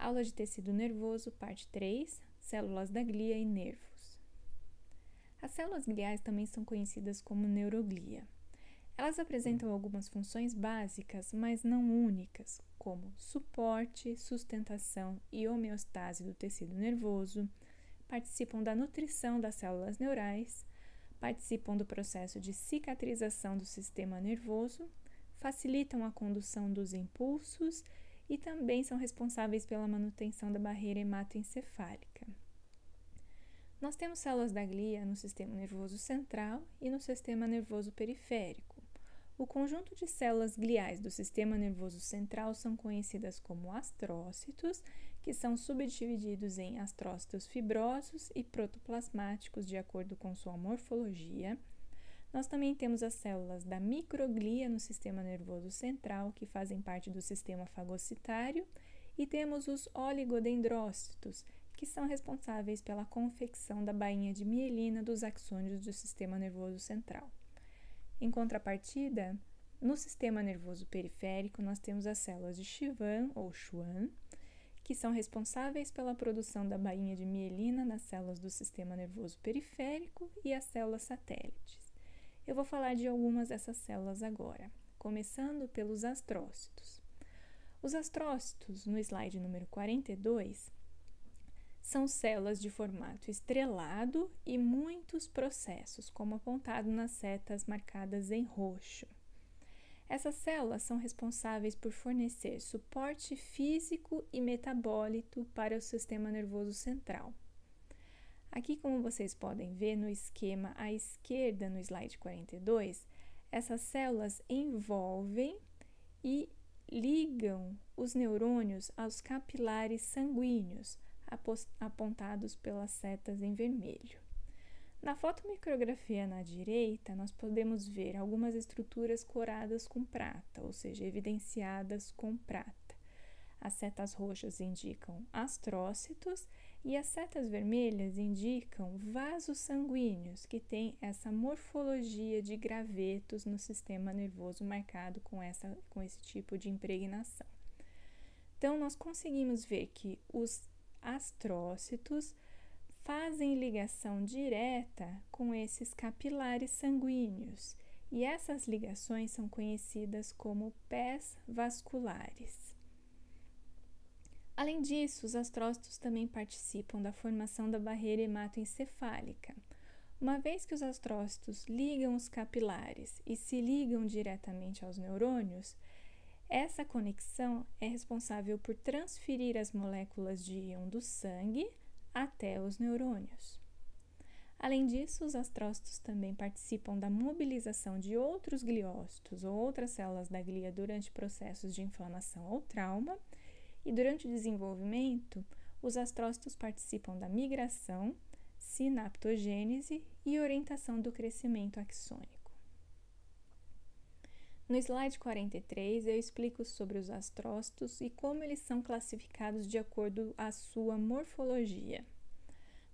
Aula de tecido nervoso, parte 3, células da glia e nervos. As células gliais também são conhecidas como neuroglia. Elas apresentam algumas funções básicas, mas não únicas, como suporte, sustentação e homeostase do tecido nervoso, participam da nutrição das células neurais, participam do processo de cicatrização do sistema nervoso, facilitam a condução dos impulsos e também são responsáveis pela manutenção da barreira hematoencefálica. Nós temos células da glia no sistema nervoso central e no sistema nervoso periférico. O conjunto de células gliais do sistema nervoso central são conhecidas como astrócitos, que são subdivididos em astrócitos fibrosos e protoplasmáticos de acordo com sua morfologia. Nós também temos as células da microglia no sistema nervoso central, que fazem parte do sistema fagocitário, e temos os oligodendrócitos, que são responsáveis pela confecção da bainha de mielina dos axônios do sistema nervoso central. Em contrapartida, no sistema nervoso periférico, nós temos as células de Schwann ou Schwann, que são responsáveis pela produção da bainha de mielina nas células do sistema nervoso periférico e as células satélites. Eu vou falar de algumas dessas células agora, começando pelos astrócitos. Os astrócitos, no slide número 42, são células de formato estrelado e muitos processos, como apontado nas setas marcadas em roxo. Essas células são responsáveis por fornecer suporte físico e metabólico para o sistema nervoso central. Aqui, como vocês podem ver no esquema à esquerda, no slide 42, essas células envolvem e ligam os neurônios aos capilares sanguíneos, apontados pelas setas em vermelho. Na fotomicrografia na direita, nós podemos ver algumas estruturas coradas com prata, ou seja, evidenciadas com prata. As setas roxas indicam astrócitos e as setas vermelhas indicam vasos sanguíneos, que têm essa morfologia de gravetos no sistema nervoso marcado com esse tipo de impregnação. Então, nós conseguimos ver que os astrócitos fazem ligação direta com esses capilares sanguíneos e essas ligações são conhecidas como pés vasculares. Além disso, os astrócitos também participam da formação da barreira hematoencefálica. Uma vez que os astrócitos ligam os capilares e se ligam diretamente aos neurônios, essa conexão é responsável por transferir as moléculas de íon do sangue até os neurônios. Além disso, os astrócitos também participam da mobilização de outros gliócitos ou outras células da glia durante processos de inflamação ou trauma, e durante o desenvolvimento, os astrócitos participam da migração, sinaptogênese e orientação do crescimento axônico. No slide 43, eu explico sobre os astrócitos e como eles são classificados de acordo à sua morfologia.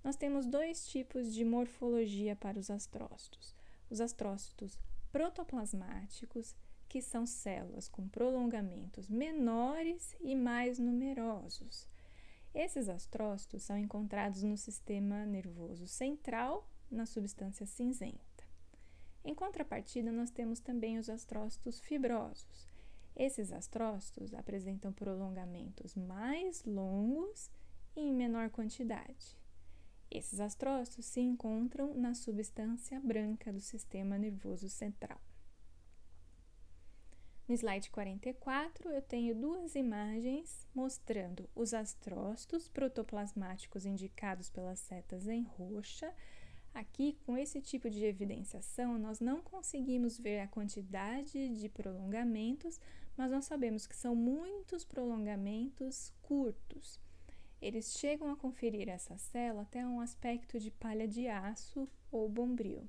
Nós temos dois tipos de morfologia para os astrócitos. Os astrócitos protoplasmáticos, que são células com prolongamentos menores e mais numerosos. Esses astrócitos são encontrados no sistema nervoso central, na substância cinzenta. Em contrapartida, nós temos também os astrócitos fibrosos. Esses astrócitos apresentam prolongamentos mais longos e em menor quantidade. Esses astrócitos se encontram na substância branca do sistema nervoso central. No slide 44, eu tenho duas imagens mostrando os astrócitos protoplasmáticos indicados pelas setas em roxa. Aqui, com esse tipo de evidenciação, nós não conseguimos ver a quantidade de prolongamentos, mas nós sabemos que são muitos prolongamentos curtos. Eles chegam a conferir essa célula até um aspecto de palha de aço ou bombril.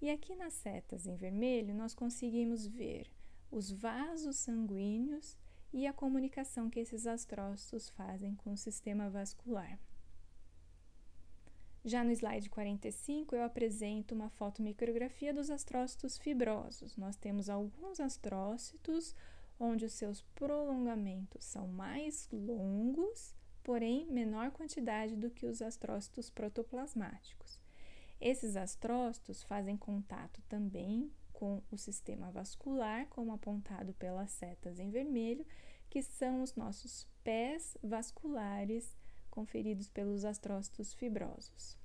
E aqui nas setas em vermelho, nós conseguimos ver os vasos sanguíneos e a comunicação que esses astrócitos fazem com o sistema vascular. Já no slide 45, eu apresento uma fotomicrografia dos astrócitos fibrosos. Nós temos alguns astrócitos onde os seus prolongamentos são mais longos porém menor quantidade do que os astrócitos protoplasmáticos. Esses astrócitos fazem contato também com o sistema vascular, como apontado pelas setas em vermelho, que são os nossos pés vasculares conferidos pelos astrócitos fibrosos.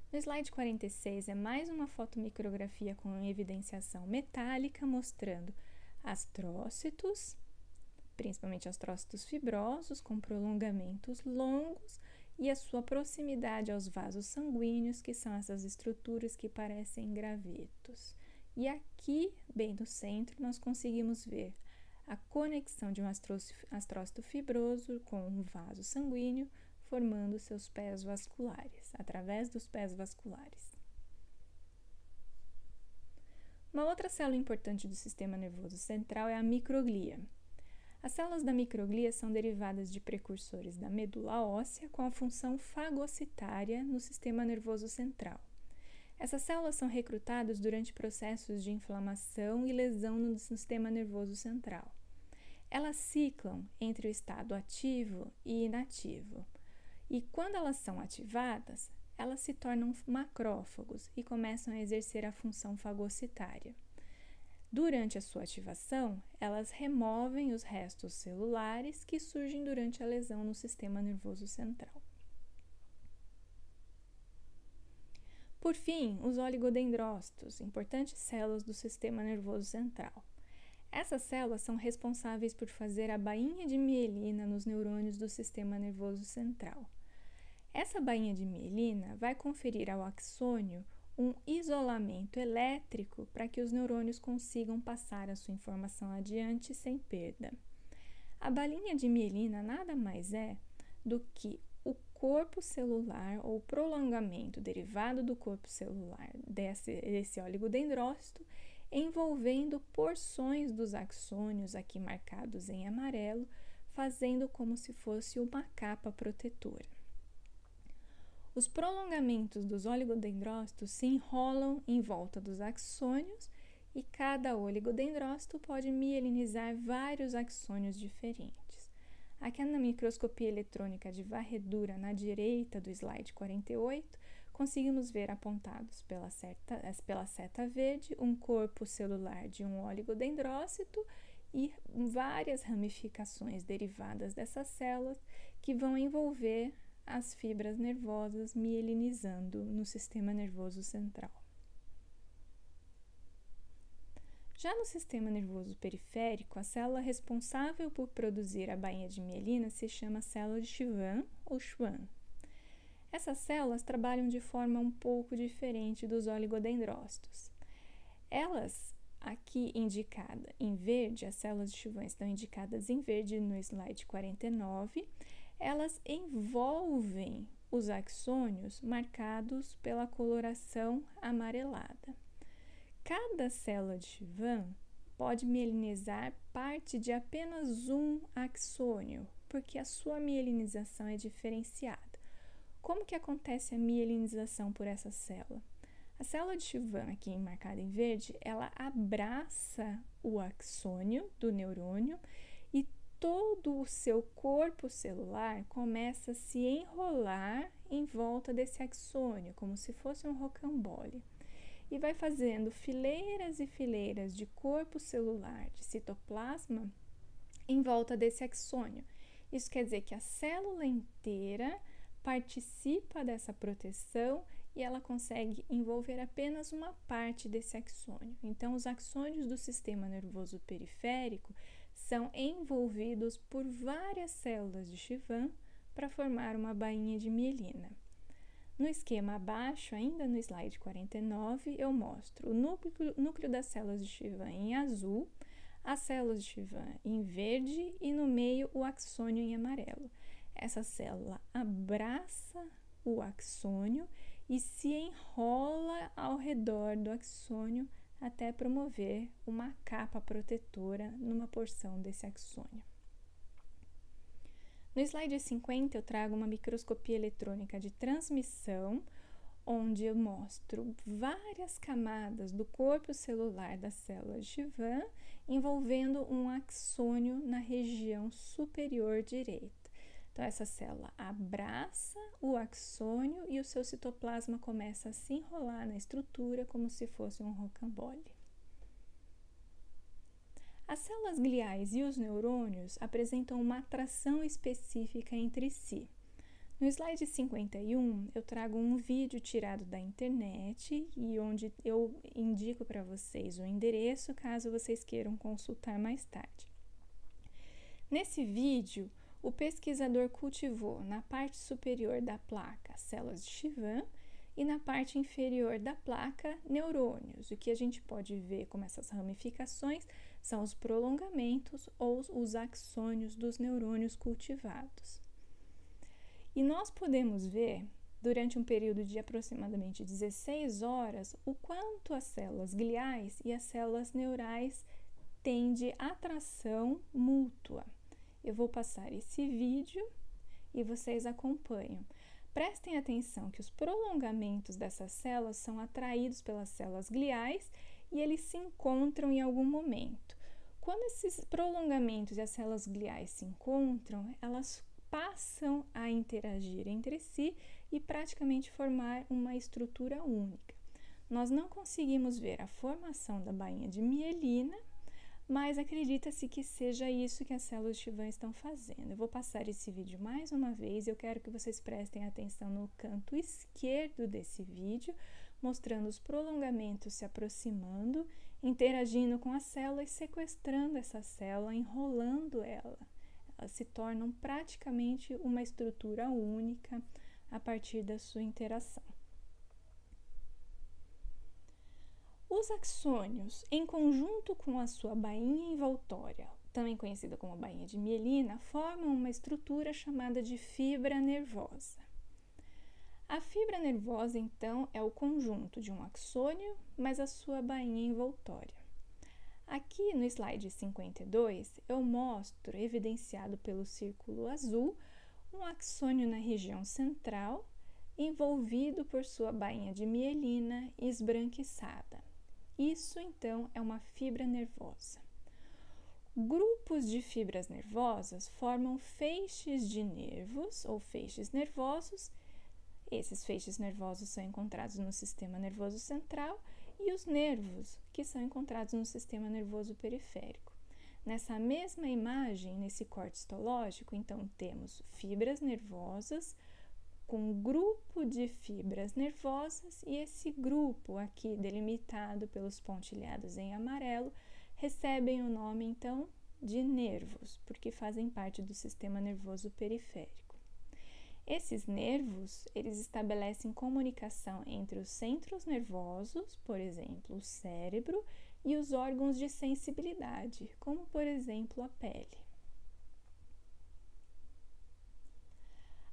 No slide 46 é mais uma fotomicrografia com evidenciação metálica mostrando astrócitos, principalmente astrócitos fibrosos com prolongamentos longos e a sua proximidade aos vasos sanguíneos, que são essas estruturas que parecem gravetos. E aqui, bem no centro, nós conseguimos ver a conexão de um astrócito fibroso com um vaso sanguíneo, formando seus pés vasculares, através dos pés vasculares. Uma outra célula importante do sistema nervoso central é a microglia. As células da microglia são derivadas de precursores da medula óssea com a função fagocitária no sistema nervoso central. Essas células são recrutadas durante processos de inflamação e lesão no sistema nervoso central. Elas ciclam entre o estado ativo e inativo. E quando elas são ativadas, elas se tornam macrófagos e começam a exercer a função fagocitária. Durante a sua ativação, elas removem os restos celulares que surgem durante a lesão no sistema nervoso central. Por fim, os oligodendrócitos, importantes células do sistema nervoso central. Essas células são responsáveis por fazer a bainha de mielina nos neurônios do sistema nervoso central. Essa bainha de mielina vai conferir ao axônio um isolamento elétrico para que os neurônios consigam passar a sua informação adiante sem perda. A bainha de mielina nada mais é do que o corpo celular ou prolongamento derivado do corpo celular desse oligodendrócito, envolvendo porções dos axônios aqui marcados em amarelo, fazendo como se fosse uma capa protetora. Os prolongamentos dos oligodendrócitos se enrolam em volta dos axônios e cada oligodendrócito pode mielinizar vários axônios diferentes. Aqui na microscopia eletrônica de varredura na direita do slide 48, conseguimos ver apontados pela seta verde um corpo celular de um oligodendrócito e várias ramificações derivadas dessas células que vão envolver as fibras nervosas mielinizando no sistema nervoso central. Já no sistema nervoso periférico, a célula responsável por produzir a bainha de mielina se chama célula de Schwann ou Schwann. Essas células trabalham de forma um pouco diferente dos oligodendrócitos. Elas, aqui indicada em verde, as células de Schwann estão indicadas em verde no slide 49, elas envolvem os axônios marcados pela coloração amarelada. Cada célula de Schwann pode mielinizar parte de apenas um axônio, porque a sua mielinização é diferenciada. Como que acontece a mielinização por essa célula? A célula de Schwann, aqui marcada em verde, ela abraça o axônio do neurônio e todo o seu corpo celular começa a se enrolar em volta desse axônio, como se fosse um rocambole. E vai fazendo fileiras e fileiras de corpo celular, de citoplasma, em volta desse axônio. Isso quer dizer que a célula inteira participa dessa proteção e ela consegue envolver apenas uma parte desse axônio. Então, os axônios do sistema nervoso periférico são envolvidos por várias células de Schwann para formar uma bainha de mielina. No esquema abaixo, ainda no slide 49, eu mostro o núcleo das células de Schwann em azul, as células de Schwann em verde e no meio o axônio em amarelo. Essa célula abraça o axônio e se enrola ao redor do axônio até promover uma capa protetora numa porção desse axônio. No slide 50, eu trago uma microscopia eletrônica de transmissão, onde eu mostro várias camadas do corpo celular das células de Schwann, envolvendo um axônio na região superior direita. Então, essa célula abraça o axônio e o seu citoplasma começa a se enrolar na estrutura como se fosse um rocambole. As células gliais e os neurônios apresentam uma atração específica entre si. No slide 51, eu trago um vídeo tirado da internet e onde eu indico para vocês o endereço caso vocês queiram consultar mais tarde. Nesse vídeo, o pesquisador cultivou na parte superior da placa células de Schwann e na parte inferior da placa neurônios. O que a gente pode ver como essas ramificações são os prolongamentos ou os axônios dos neurônios cultivados. E nós podemos ver, durante um período de aproximadamente 16 horas, o quanto as células gliais e as células neurais têm de atração mútua. Eu vou passar esse vídeo e vocês acompanham. Prestem atenção que os prolongamentos dessas células são atraídos pelas células gliais e eles se encontram em algum momento. Quando esses prolongamentos e as células gliais se encontram, elas passam a interagir entre si e praticamente formar uma estrutura única. Nós não conseguimos ver a formação da bainha de mielina, mas acredita-se que seja isso que as células de Schwann estão fazendo. Eu vou passar esse vídeo mais uma vez, eu quero que vocês prestem atenção no canto esquerdo desse vídeo, mostrando os prolongamentos se aproximando, interagindo com a célula e sequestrando essa célula, enrolando ela. Elas se tornam praticamente uma estrutura única a partir da sua interação. Os axônios, em conjunto com a sua bainha envoltória, também conhecida como bainha de mielina, formam uma estrutura chamada de fibra nervosa. A fibra nervosa, então, é o conjunto de um axônio mais a sua bainha envoltória. Aqui no slide 52, eu mostro, evidenciado pelo círculo azul, um axônio na região central, envolvido por sua bainha de mielina esbranquiçada. Isso, então, é uma fibra nervosa. Grupos de fibras nervosas formam feixes de nervos ou feixes nervosos. Esses feixes nervosos são encontrados no sistema nervoso central e os nervos, que são encontrados no sistema nervoso periférico. Nessa mesma imagem, nesse corte histológico, então, temos fibras nervosas com um grupo de fibras nervosas e esse grupo aqui, delimitado pelos pontilhados em amarelo, recebem o nome, então, de nervos, porque fazem parte do sistema nervoso periférico. Esses nervos, eles estabelecem comunicação entre os centros nervosos, por exemplo, o cérebro, e os órgãos de sensibilidade, como, por exemplo, a pele.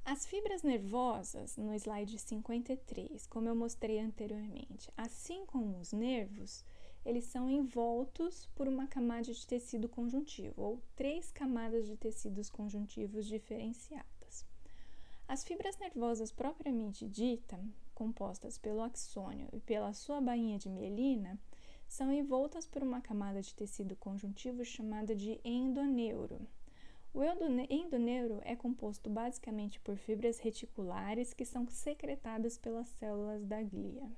As fibras nervosas, no slide 53, como eu mostrei anteriormente, assim como os nervos, eles são envoltos por uma camada de tecido conjuntivo, ou 3 camadas de tecidos conjuntivos diferenciadas. As fibras nervosas propriamente dita, compostas pelo axônio e pela sua bainha de mielina, são envoltas por uma camada de tecido conjuntivo chamada de endoneuro. O endoneuro é composto basicamente por fibras reticulares que são secretadas pelas células da glia.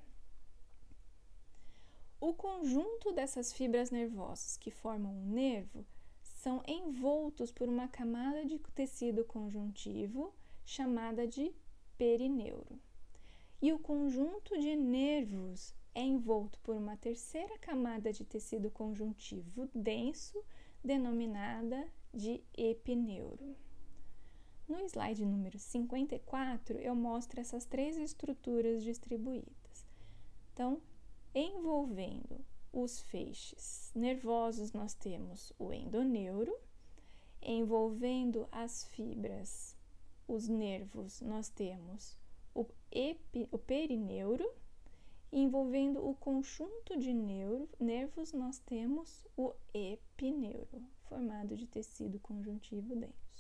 O conjunto dessas fibras nervosas que formam um nervo são envoltos por uma camada de tecido conjuntivo chamada de perineuro. E o conjunto de nervos é envolto por uma terceira camada de tecido conjuntivo denso, denominada de epineuro. No slide número 54, eu mostro essas 3 estruturas distribuídas. Então, envolvendo os feixes nervosos, nós temos o endoneuro, envolvendo as fibras, os nervos, nós temos o perineuro, e envolvendo o conjunto de nervos, nós temos o epineuro, formado de tecido conjuntivo denso.